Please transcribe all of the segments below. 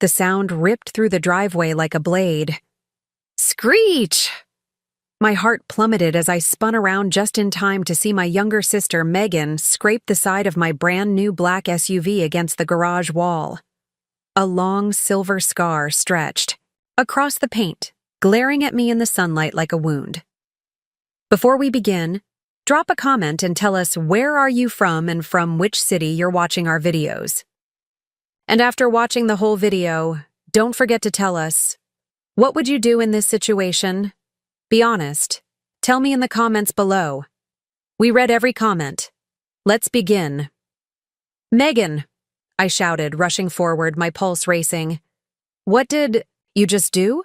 The sound ripped through the driveway like a blade. Screech! My heart plummeted as I spun around just in time to see my younger sister, Megan, scrape the side of my brand new black SUV against the garage wall. A long silver scar stretched across the paint, glaring at me in the sunlight like a wound. Before we begin, drop a comment and tell us where are you from and from which city you're watching our videos. And after watching the whole video, don't forget to tell us, what would you do in this situation? Be honest. Tell me in the comments below. We read every comment. Let's begin. Megan, I shouted, rushing forward, my pulse racing. What did you just do?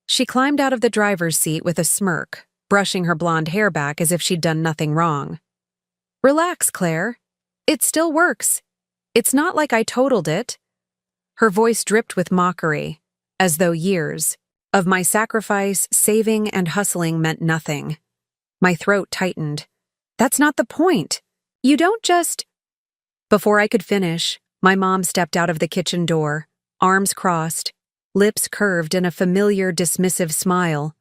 She climbed out of the driver's seat with a smirk, brushing her blonde hair back as if she'd done nothing wrong. Relax, Claire. It still works. It's not like I totaled it. Her voice dripped with mockery, as though years of my sacrifice, saving, and hustling meant nothing. My throat tightened. That's not the point. You don't just... Before I could finish, my mom stepped out of the kitchen door, arms crossed, lips curved in a familiar, dismissive smile.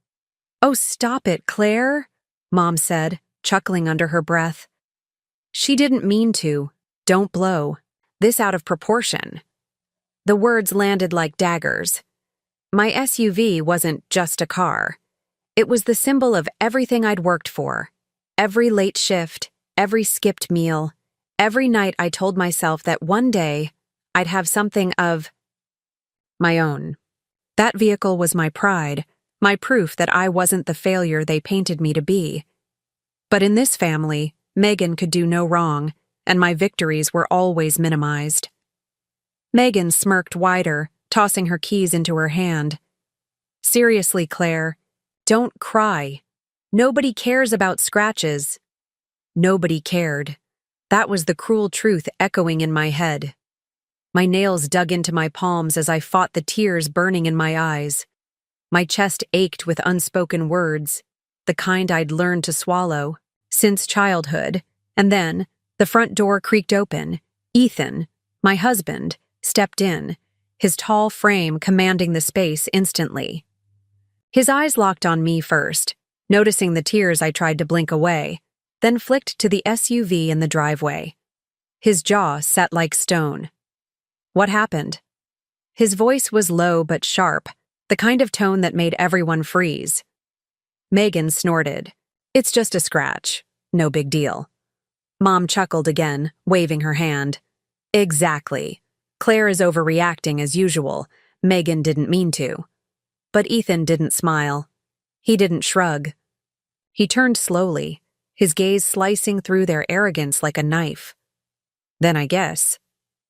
Oh, stop it, Claire, Mom said, chuckling under her breath. She didn't mean to. Don't blow this out of proportion. The words landed like daggers. My SUV wasn't just a car. It was the symbol of everything I'd worked for. Every late shift, every skipped meal, every night I told myself that one day I'd have something of my own. That vehicle was my pride, my proof that I wasn't the failure they painted me to be. But in this family, Megan could do no wrong, and my victories were always minimized. Megan smirked wider, tossing her keys into her hand. Seriously, Claire, don't cry. Nobody cares about scratches. Nobody cared. That was the cruel truth echoing in my head. My nails dug into my palms as I fought the tears burning in my eyes. My chest ached with unspoken words, the kind I'd learned to swallow since childhood, and then the front door creaked open. Ethan, my husband, stepped in, his tall frame commanding the space instantly. His eyes locked on me first, noticing the tears I tried to blink away, then flicked to the SUV in the driveway. His jaw set like stone. What happened? His voice was low but sharp, the kind of tone that made everyone freeze. Megan snorted. It's just a scratch. No big deal. Mom chuckled again, waving her hand. Exactly. Claire is overreacting as usual. Megan didn't mean to. But Ethan didn't smile. He didn't shrug. He turned slowly, his gaze slicing through their arrogance like a knife. Then I guess,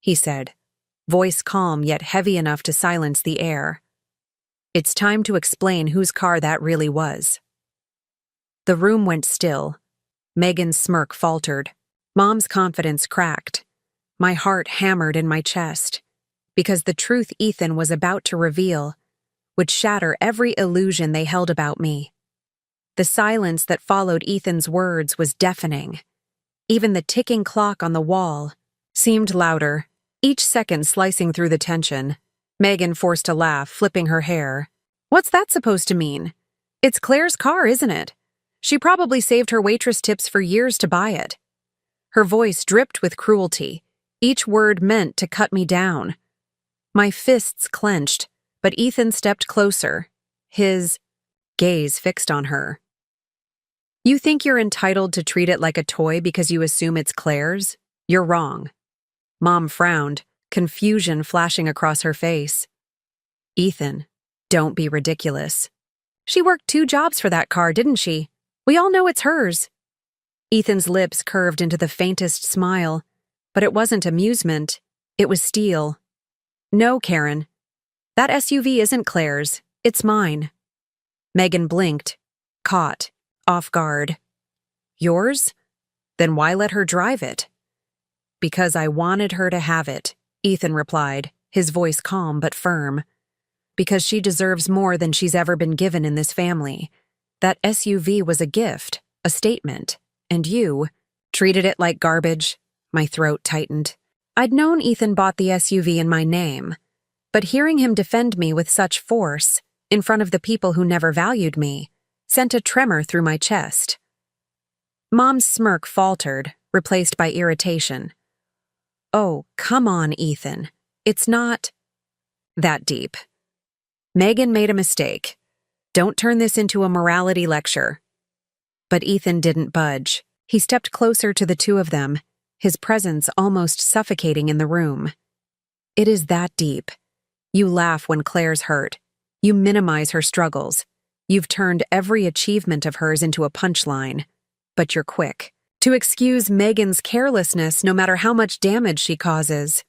he said, voice calm yet heavy enough to silence the air. It's time to explain whose car that really was. The room went still. Megan's smirk faltered. Mom's confidence cracked. My heart hammered in my chest, because the truth Ethan was about to reveal would shatter every illusion they held about me. The silence that followed Ethan's words was deafening. Even the ticking clock on the wall seemed louder, each second slicing through the tension. Megan forced a laugh, flipping her hair. What's that supposed to mean? It's Claire's car, isn't it? She probably saved her waitress tips for years to buy it. Her voice dripped with cruelty, each word meant to cut me down. My fists clenched, but Ethan stepped closer, his gaze fixed on her. You think you're entitled to treat it like a toy because you assume it's Claire's? You're wrong. Mom frowned, confusion flashing across her face. Ethan, don't be ridiculous. She worked 2 jobs for that car, didn't she? We all know it's hers. Ethan's lips curved into the faintest smile, but it wasn't amusement, it was steel. No, Karen. That SUV isn't Claire's, it's mine. Megan blinked, caught, off guard. Yours? Then why let her drive it? Because I wanted her to have it, Ethan replied, his voice calm but firm. Because she deserves more than she's ever been given in this family. That SUV was a gift, a statement, and you treated it like garbage. My throat tightened. I'd known Ethan bought the SUV in my name, But hearing him defend me with such force, in front of the people who never valued me, sent a tremor through my chest. Mom's smirk faltered, replaced by irritation. "Oh, come on, Ethan. It's not that deep. Megan made a mistake. Don't turn this into a morality lecture." But Ethan didn't budge. He stepped closer to the two of them, his presence almost suffocating in the room. "It is that deep. You laugh when Claire's hurt. You minimize her struggles. You've turned every achievement of hers into a punchline. But you're quick to excuse Megan's carelessness no matter how much damage she causes."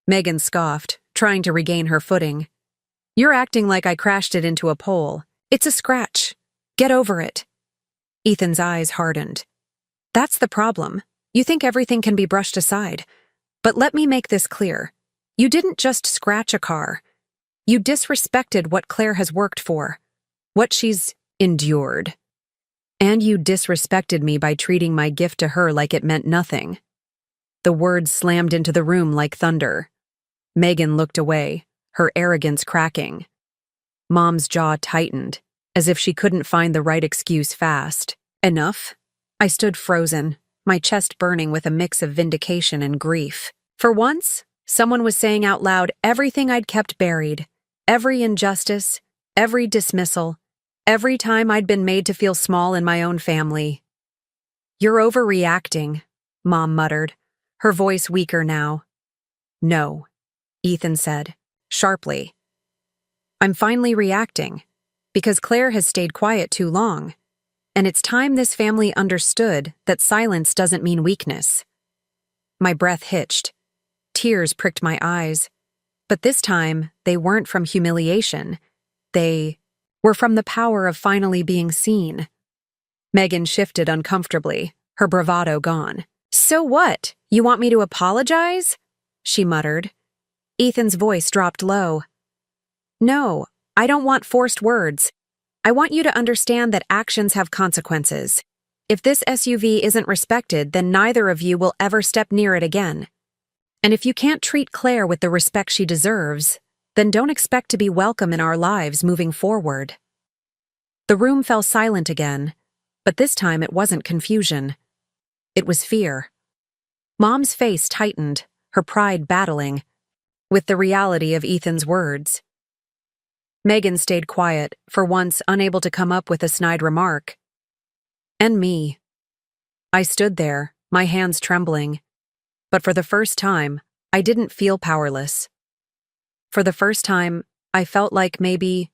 Megan scoffed, trying to regain her footing. "You're acting like I crashed it into a pole. It's a scratch. Get over it." Ethan's eyes hardened. "That's the problem. You think everything can be brushed aside. But let me make this clear. You didn't just scratch a car. You disrespected what Claire has worked for, what she's endured. And you disrespected me by treating my gift to her like it meant nothing." The words slammed into the room like thunder. Megan looked away, her arrogance cracking. Mom's jaw tightened, as if she couldn't find the right excuse fast. "Enough?" I stood frozen, my chest burning with a mix of vindication and grief. For once, someone was saying out loud everything I'd kept buried, every injustice, every dismissal, every time I'd been made to feel small in my own family. "You're overreacting," Mom muttered, her voice weaker now. "No," Ethan said, sharply. "I'm finally reacting, because Claire has stayed quiet too long, and it's time this family understood that silence doesn't mean weakness." My breath hitched. Tears pricked my eyes, but this time they weren't from humiliation. They were from the power of finally being seen. Megan shifted uncomfortably, her bravado gone. "So what? You want me to apologize?" she muttered. Ethan's voice dropped low. "No, I don't want forced words. I want you to understand that actions have consequences. If this SUV isn't respected, then neither of you will ever step near it again. And if you can't treat Claire with the respect she deserves, then don't expect to be welcome in our lives moving forward." The room fell silent again, but this time it wasn't confusion. It was fear. Mom's face tightened, her pride battling with the reality of Ethan's words. Megan stayed quiet, for once unable to come up with a snide remark. And me. I stood there, my hands trembling. But for the first time, I didn't feel powerless. For the first time, I felt like maybe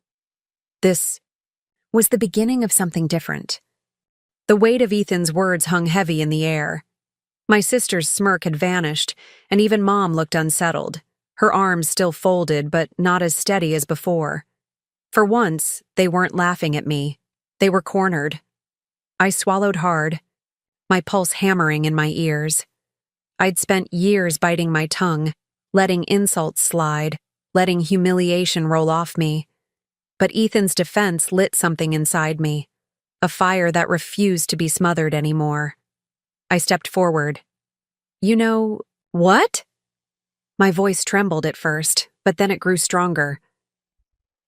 this was the beginning of something different. The weight of Ethan's words hung heavy in the air. My sister's smirk had vanished, and even Mom looked unsettled, her arms still folded but not as steady as before. For once, they weren't laughing at me. They were cornered. I swallowed hard, my pulse hammering in my ears. I'd spent years biting my tongue, letting insults slide, letting humiliation roll off me. But Ethan's defense lit something inside me, a fire that refused to be smothered anymore. I stepped forward. "You know, what?" My voice trembled at first, but then it grew stronger.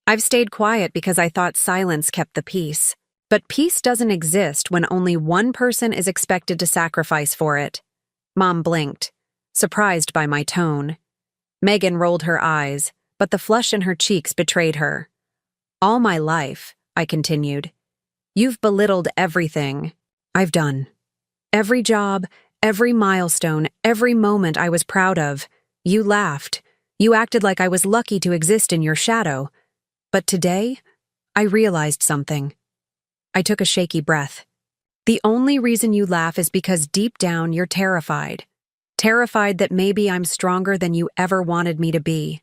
"I've stayed quiet because I thought silence kept the peace. But peace doesn't exist when only one person is expected to sacrifice for it." Mom blinked, surprised by my tone. Megan rolled her eyes, but the flush in her cheeks betrayed her. "All my life," I continued, "you've belittled everything I've done. Every job, every milestone, every moment I was proud of. You laughed. You acted like I was lucky to exist in your shadow. But today, I realized something." I took a shaky breath. "The only reason you laugh is because deep down you're terrified. Terrified that maybe I'm stronger than you ever wanted me to be."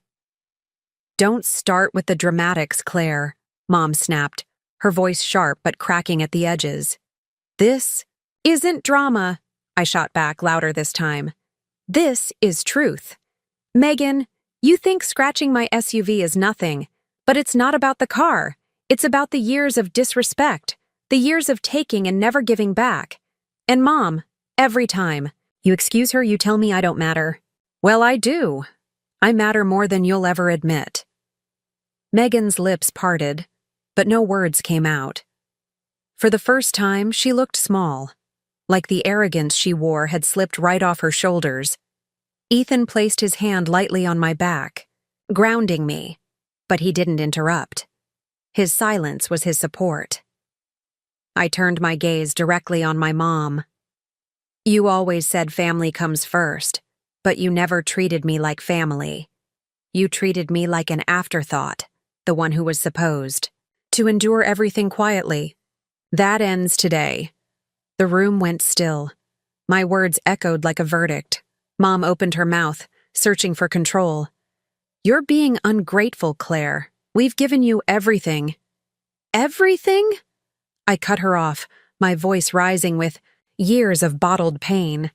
"Don't start with the dramatics, Claire," Mom snapped, her voice sharp but cracking at the edges. "This isn't drama," I shot back louder this time. "This is truth. Megan, you think scratching my SUV is nothing, but it's not about the car. It's about the years of disrespect, the years of taking and never giving back. And Mom, every time you excuse her, you tell me I don't matter." "Well, I do." I matter more than you'll ever admit." Megan's lips parted, but no words came out. For the first time, she looked small, like the arrogance she wore had slipped right off her shoulders. Ethan placed his hand lightly on my back, grounding me, but he didn't interrupt. His silence was his support. I turned my gaze directly on my mom. "You always said family comes first, but you never treated me like family. You treated me like an afterthought, the one who was supposed to endure everything quietly. That ends today." The room went still. My words echoed like a verdict. Mom opened her mouth, searching for control. "You're being ungrateful, Claire. We've given you everything." "Everything?" I cut her off, my voice rising with years of bottled pain.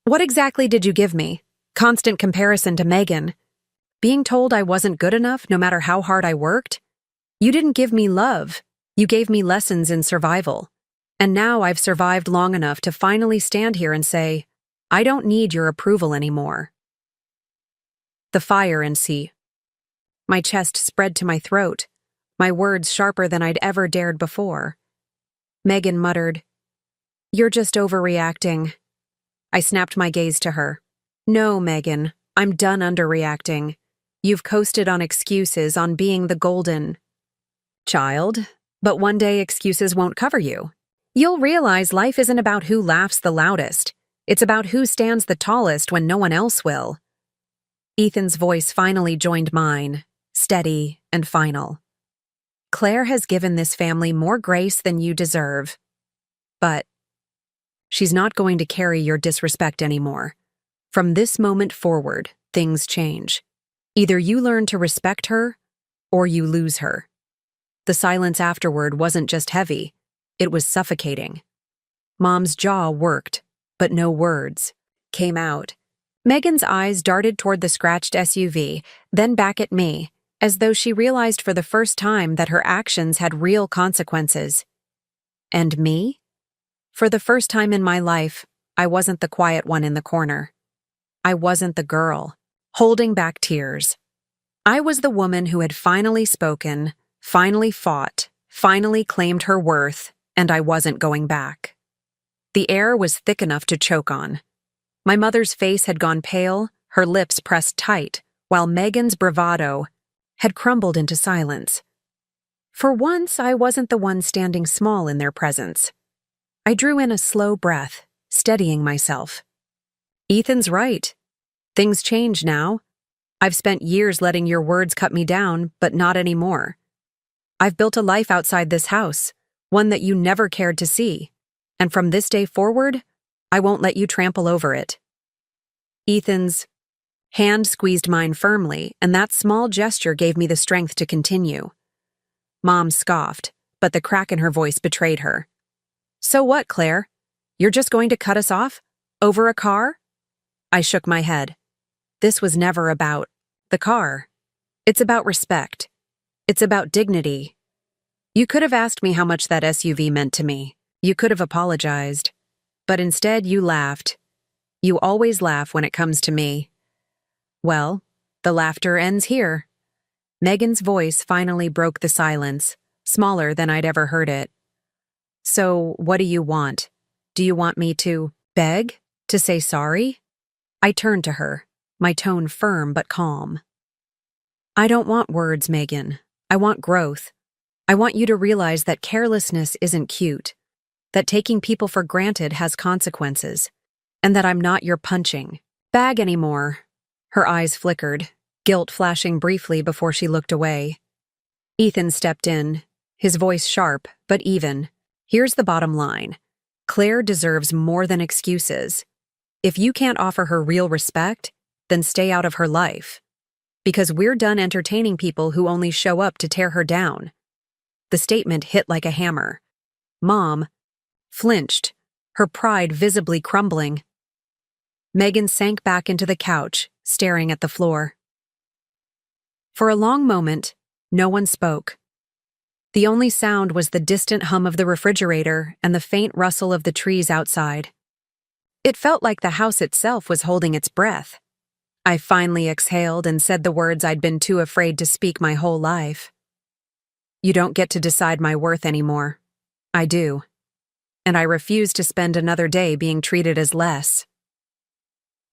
"What exactly did you give me? Constant comparison to Megan? Being told I wasn't good enough no matter how hard I worked? You didn't give me love. You gave me lessons in survival. And now I've survived long enough to finally stand here and say, I don't need your approval anymore." The fire in sea. My chest spread to my throat, my words sharper than I'd ever dared before. Megan muttered, "You're just overreacting." I snapped my gaze to her. "No, Megan, I'm done underreacting. You've coasted on excuses, on being the golden child, but one day excuses won't cover you. You'll realize life isn't about who laughs the loudest. It's about who stands the tallest when no one else will." Ethan's voice finally joined mine, steady and final. "Claire has given this family more grace than you deserve. But she's not going to carry your disrespect anymore. From this moment forward, things change. Either you learn to respect her, or you lose her." The silence afterward wasn't just heavy, it was suffocating. Mom's jaw worked, but no words came out. Megan's eyes darted toward the scratched SUV, then back at me, as though she realized for the first time that her actions had real consequences. And me? For the first time in my life, I wasn't the quiet one in the corner. I wasn't the girl, holding back tears. I was the woman who had finally spoken, finally fought, finally claimed her worth, and I wasn't going back. The air was thick enough to choke on. My mother's face had gone pale, her lips pressed tight, while Megan's bravado had crumbled into silence. For once, I wasn't the one standing small in their presence. I drew in a slow breath, steadying myself. Ethan's right. Things change now. I've spent years letting your words cut me down, but not anymore. I've built a life outside this house, one that you never cared to see, and from this day forward, I won't let you trample over it." Ethan's hand squeezed mine firmly, and that small gesture gave me the strength to continue. Mom scoffed, but the crack in her voice betrayed her. "So what, Claire? You're just going to cut us off? Over a car?" I shook my head. This was never about the car. It's about respect. It's about dignity. You could have asked me how much that SUV meant to me. You could have apologized. But instead you laughed. You always laugh when it comes to me. Well, the laughter ends here. Megan's voice finally broke the silence, smaller than I'd ever heard it. "So, what do you want? Do you want me to beg? To say sorry?" I turned to her, my tone firm but calm. "I don't want words, Megan. I want growth. I want you to realize that carelessness isn't cute, that taking people for granted has consequences, and that I'm not your punching bag anymore." Her eyes flickered, guilt flashing briefly before she looked away. Ethan stepped in, his voice sharp but even. "Here's the bottom line. Claire deserves more than excuses. If you can't offer her real respect, then stay out of her life. Because we're done entertaining people who only show up to tear her down." The statement hit like a hammer. Mom flinched, her pride visibly crumbling. Megan sank back into the couch, staring at the floor. For a long moment, no one spoke. The only sound was the distant hum of the refrigerator and the faint rustle of the trees outside. It felt like the house itself was holding its breath. I finally exhaled and said the words I'd been too afraid to speak my whole life. You don't get to decide my worth anymore. I do. And I refuse to spend another day being treated as less.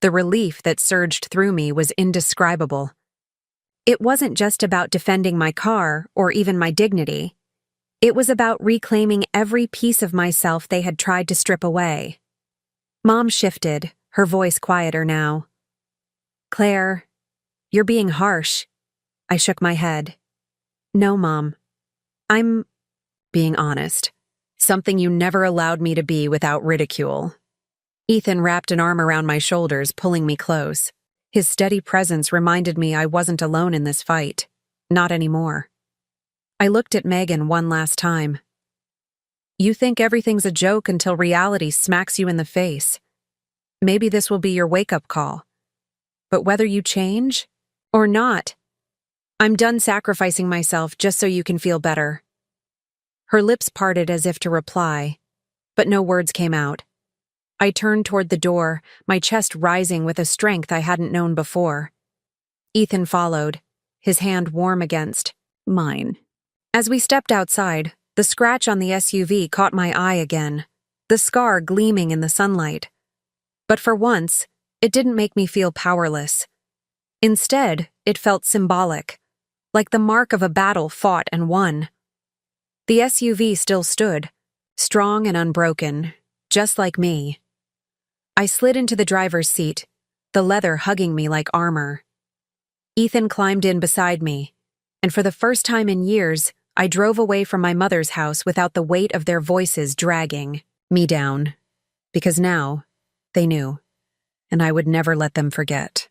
The relief that surged through me was indescribable. It wasn't just about defending my car or even my dignity. It was about reclaiming every piece of myself they had tried to strip away. Mom shifted, her voice quieter now. Claire, you're being harsh. I shook my head. No, Mom. I'm being honest. Something you never allowed me to be without ridicule. Ethan wrapped an arm around my shoulders, pulling me close. His steady presence reminded me I wasn't alone in this fight. Not anymore. I looked at Megan one last time. You think everything's a joke until reality smacks you in the face. Maybe this will be your wake-up call. But whether you change or not, I'm done sacrificing myself just so you can feel better. Her lips parted as if to reply, but no words came out. I turned toward the door, my chest rising with a strength I hadn't known before. Ethan followed, his hand warm against mine. As we stepped outside, the scratch on the SUV caught my eye again, the scar gleaming in the sunlight. But for once, it didn't make me feel powerless. Instead, it felt symbolic, like the mark of a battle fought and won. The SUV still stood, strong and unbroken, just like me. I slid into the driver's seat, the leather hugging me like armor. Ethan climbed in beside me, and for the first time in years, I drove away from my mother's house without the weight of their voices dragging me down. Because now, they knew, and I would never let them forget.